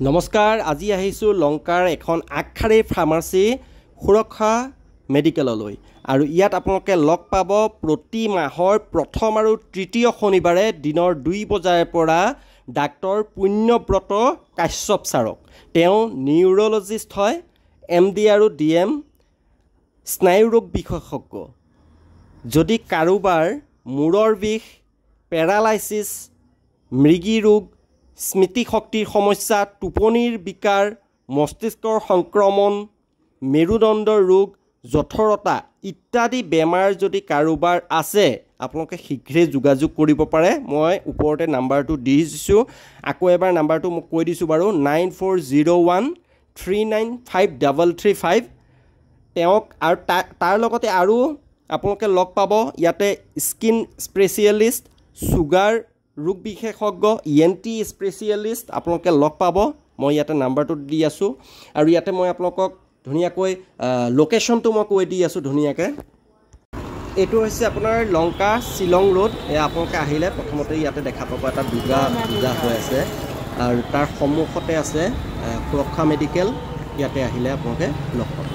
নমস্কাৰ আজি আহিছো লংকাৰ এখন আগখাৰী ফাৰ্মাসী সুৰক্ষা মেডিকেললৈ আৰু ইয়াত আপোনালোকে লগ পাব প্ৰতি মাহৰ প্ৰথম আৰু তৃতীয় শনিবাৰে দিনৰ 2 বজাৰ পৰা ডাক্তৰ পুণ্যব্ৰত কাশ্যপ ছাৰক তেওঁ নিউৰলজিষ্ট হয় এমডি আৰু ডিএম স্নায়ু ৰোগ বিশেষজ্ঞ যদি কাৰোবাৰ মূৰৰ বিষ পেৰালাইসিস মৃগী ৰোগ স্মৃতি শক্তিৰ সমস্যা টোপনিৰ বিকাৰ মস্তিষ্কৰ সংক্ৰমণ মেৰুদণ্ডৰ ৰোগ জঠৰতা ইত্যাদি বেমাৰ যদি কাৰোবাৰ আছে আপোনালোকে শীঘ্ৰে যোগাযোগ কৰিব পাৰে মই ওপৰতে নাম্বাৰটো দি দিছো আকৌ এবাৰ নাম্বাৰটো মই কৈ দিছো বাৰু 9401395335 তেওঁক আৰু তাৰ লগতে আৰু আপোনালোকে লগ পাব ইয়াতে স্কিন স্পেচিয়েলিষ্ট সুগাৰ ৰোগ বিশেষজ্ঞ ইএনটি স্পেচিয়েলিষ্ট আপোনালোকে লগ পাব মই ইয়াতে নাম্বাৰটো দি আছো আৰু ইয়াতে মই আপোনালোকক ধুনিয়াকৈ লোকেশনটো মই কৈ দি আছো ধুনিয়াকৈ এটো হৈছে আপোনাৰ লংকা শিলং ৰোড এ আপোনালোকে আহিলে প্ৰথমতে ইয়াতে দেখা পাব এটা দুৰ্গা পূজা হৈ আছে আৰু তাৰ সন্মুখতে আছে সুৰক্ষা মেডিকেল ইয়াতে আহিলে আপোনালোকে লগ পাব